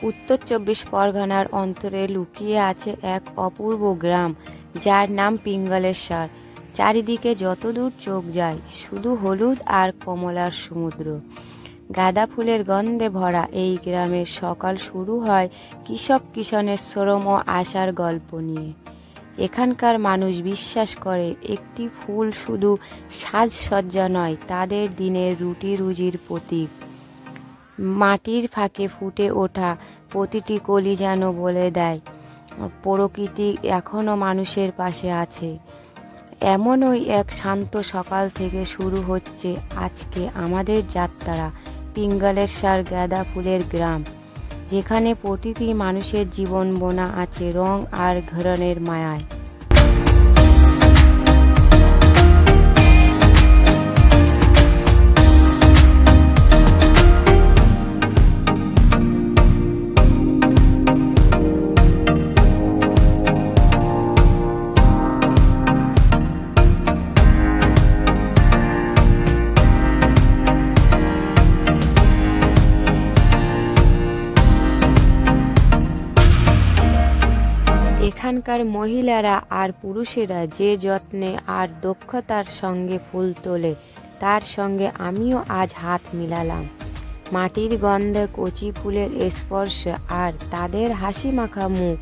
উত্তর ২৪ পরগনার অন্তরে লুকিয়ে আছে এক অপূর্ব গ্রাম, যার নাম পিঙ্গলেশ্বর। চারিদিকে যতদূর চোখ যায় শুধু হলুদ আর কমলার সমুদ্র। গাঁদা ফুলের গন্ধে ভরা এই গ্রামের সকাল শুরু হয় কৃষক কিষণের শ্রম ও আশার গল্প নিয়ে। এখানকার মানুষ বিশ্বাস করে একটি ফুল শুধু সাজসজ্জা নয়, তাদের দিনের রুটি রুজির প্রতীক। মাটির ফাঁকে ফুটে ওঠা প্রতিটি কলি যেন বলে দেয় প্রকৃতি এখনও মানুষের পাশে আছে। এমনই এক শান্ত সকাল থেকে শুরু হচ্ছে আজকে আমাদের যাত্রা পিঙ্গলেশ্বর গাঁদা ফুলের গ্রাম, যেখানে প্রতিটি মানুষের জীবন বোনা আছে রং আর ঘরনের মায়ায়। এখানকার মহিলারা আর পুরুষেরা যে যত্নে আর দক্ষতার সঙ্গে ফুল তোলে, তার সঙ্গে আমিও আজ হাত মিলালাম। মাটির গন্ধে, কচি ফুলের স্পর্শ আর তাদের হাসি মাখা মুখ,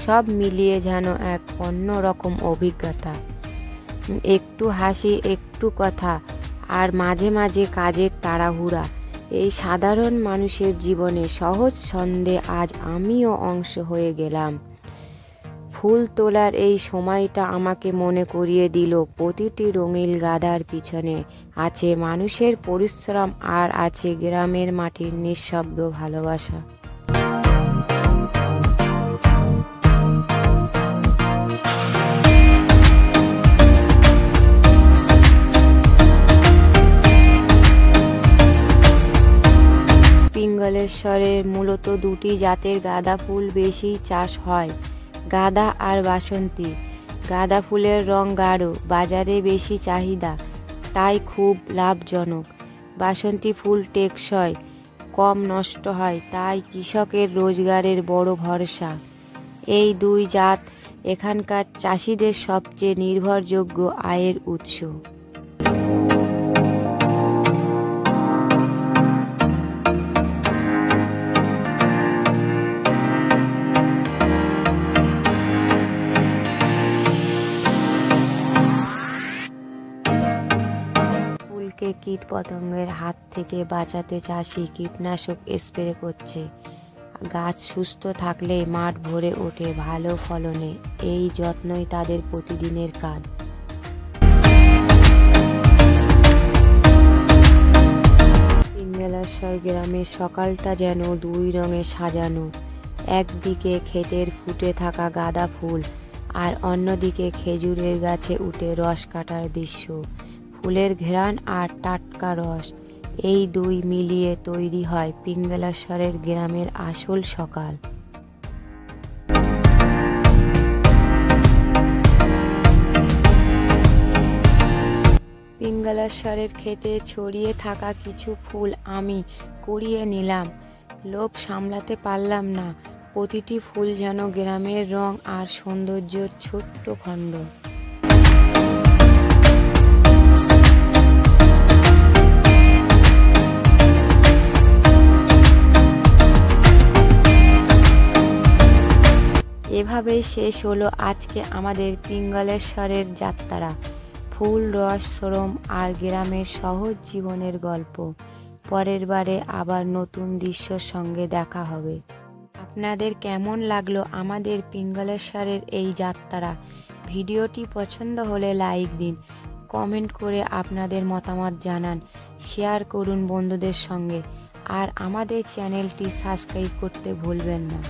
সব মিলিয়ে যেন এক অন্যরকম অভিজ্ঞতা। একটু হাসি, একটু কথা, আর মাঝে মাঝে কাজের তাড়াহুড়া, এই সাধারণ মানুষের জীবনে সহজ ছন্দে আজ আমিও অংশ হয়ে গেলাম। ফুল তোলার এই সময়টা আমাকে মনে করিয়ে দিল প্রতিটি রঙিন গাঁদার পিছনে আছে মানুষের পরিশ্রম আর আছে গ্রামের মাটির নিঃশব্দ ভালোবাসা। পিঙ্গলেশ্বরের মূলত দুটি জাতের গাঁদা ফুল বেশি চাষ হয়, গাঁদা আর বাসন্তী। গাঁদা ফুলের রং গাঢ়, বাজারে বেশি চাহিদা, তাই খুব লাভজনক। বাসন্তী ফুল টেকসই, কম নষ্ট হয়, তাই কৃষকের রোজগারের বড় ভরসা। এই দুই জাত এখানকার চাষিদের সবচেয়ে নির্ভরযোগ্য আয়ের উৎস। কীট পতঙ্গের হাত থেকে বাঁচাতে চাষি কীটনাশক স্প্রে করছে। গাছ সুস্থ থাকলে মাঠ ভরে ওঠে ভালো ফলনে, এই যত্নই তাদের প্রতিদিনের কাজ। পিঙ্গলেশ্বর গ্রামের সকালটা যেন দুই রঙে সাজানো। একদিকে ক্ষেতের ফুটে থাকা গাঁদা ফুল, আর অন্যদিকে খেজুরের গাছে উঠে রস কাটার দৃশ্য। ফুলের ঘ্রাণ আর টাটকা রস, এই দুই মিলিয়ে তৈরি হয় পিঙ্গলেশ্বরের গ্রামের আসল সকাল। পিঙ্গলেশ্বরের ক্ষেতে ছড়িয়ে থাকা কিছু ফুল আমি কুড়িয়ে নিলাম। লোভ সামলাতে পারলাম না, প্রতিটি ফুল যেন গ্রামের রং আর সৌন্দর্যের ছোট্ট খণ্ড। এভাবেই শেষ হলো আজকে আমাদের পিঙ্গলেশ্বরের যাত্রা। ফুল, রস, শ্রম আর গ্রামের সহজ জীবনের গল্প। পরের বারে আবার নতুন দৃশ্যর সঙ্গে দেখা হবে। আপনাদের কেমন লাগলো আমাদের পিঙ্গলেশ্বরের এই যাত্রা? ভিডিওটি পছন্দ হলে লাইক দিন, কমেন্ট করে আপনাদের মতামত জানান, শেয়ার করুন বন্ধুদের সঙ্গে, আর আমাদের চ্যানেলটি সাবস্ক্রাইব করতে ভুলবেন না।